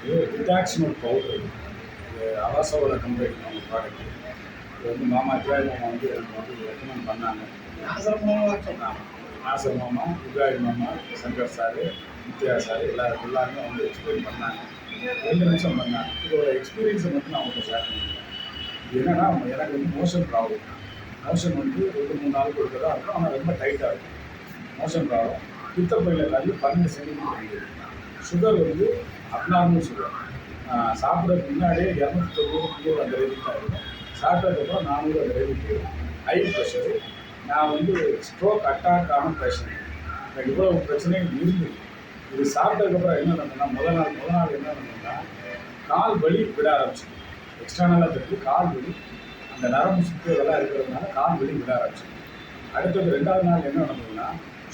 இது ரிடாக்ஷனல் பவுடர். இது அவாசோட கம்பெனி அவங்க ப்ராடக்ட். இது வந்து மாமா இப்ராஹிம் மாமா வந்து எனக்கு வந்து ரெக்கமெண்ட் பண்ணாங்க. நாசர் மாமா, இப்ராஹிம் மாமா, சங்கர் சார், நித்யா சார் எல்லாருமே வந்து எக்ஸ்பிளைன் பண்ணாங்க. 2 நிமிஷம் பண்ணாங்க. இதோட எக்ஸ்பீரியன்ஸை மட்டும் நான் அவங்கள்ட்ட ஷேர் பண்ணிக்கிறேன். இது என்னன்னா, எனக்கு வந்து மோஷன் ப்ராப்ளம். மோஷன் வந்து 2-3 நாளுக்கு ஒரு தான் இருக்கும். ஆனால் ரொம்ப டைட்டாக இருக்கும். Motion problem. பித்தப்பையில் கல் 12 சென்டிமீட்டர் இருக்குது. சுகர் வந்து அப்நார்மல் சுகர். சாப்பிட்றதுக்கு முன்னாடியே 290 அந்த ரேஞ்சுக்கு தான் இருக்கும். சாப்பிட்டதுக்கப்புறம் 400 அந்த ரேஞ்சுக்கு இருக்கும். High pressure. நான் வந்து ஸ்ட்ரோக் அட்டாக் ஆன பேஷண்ட். எனக்கு இவ்வளோ பிரச்சனைகள் இருந்தது. இது சாப்பிட்டதுக்கப்புறம் என்ன பண்ணணும்னா முதல் நாள் என்ன பண்ணணும்னா கால் வலி விட ஆரம்பிச்சு. எக்ஸ்டர்னலாக தெரிஞ்சு கால் வலி, அந்த நரம்பு சுற்று இதெல்லாம் இருக்கிறதுனால கால் வலி விட ஆரம்பிச்சு. அடுத்தது 2வது நாள் என்ன பண்ணணும்னா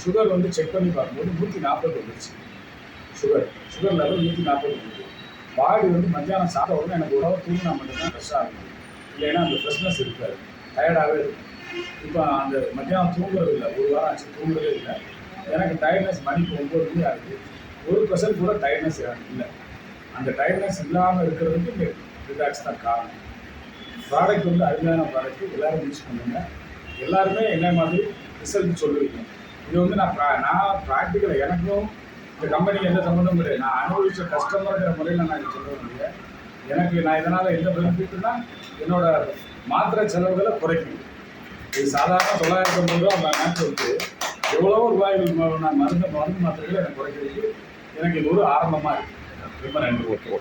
சுகர் வந்து செக் பண்ணி பார்க்கும்போது 140 வந்துருச்சு. சுகர் லெவல் 140 வந்துருக்கு. பாடி வந்து மத்தியானம் சாப்பிட்ட உடனே எனக்கு உடம்பு தூங்கினா மட்டும்தான் ஃப்ரெஷ்ஷாக இருக்கும். இல்லைன்னா அந்த ஃப்ரெஷ்னஸ் இருக்காது, டயர்டாகவே இருக்கும். இப்போ அந்த மத்தியானம் தூங்குறது இல்லை, 1 வாரம் ஆச்சு தூங்குறதே இல்லை. எனக்கு டயர்ட்னஸ் மணிக்கு 9 மணி ஆகுது. 1% கூட டயர்ட்னஸ் எனக்கு இல்லை. அந்த டயர்ட்னஸ் இல்லாமல் இருக்கிறதுக்கு இந்த ரிலாக்ஸ் தான் காரணம். ப்ராடக்ட் வந்து அருமையான ப்ராடக்ட். எல்லோரும் யூஸ் பண்ணுங்க. எல்லாருமே என்ன மாதிரி ரிசல்ட் சொல்லுவீங்க. இது வந்து நான் ப்ராக்டிக்கலாக எனக்கும் இந்த கம்பெனிக்கு எந்த சம்மந்தமும் கிடையாது. நான் அனுபவித்த கஸ்டமருங்கிற முறையில் நான் இது சொல்ல முடியாது. எனக்கு நான் இதனால் எந்த பெனிஃபிட்னா என்னோட மாத்திரை செலவுகளை குறைக்கும். இது சாதாரண 950 ரூபா அந்த மேட்ச் வந்து எவ்வளவோ ரூபாய்கள் நான் மருந்து மாத்திரைகளை எனக்கு குறைக்கிறதுக்கு எனக்கு இது ஒரு ஆரம்பமாக இருக்குது. ரொம்ப நன்றி. ஓகே.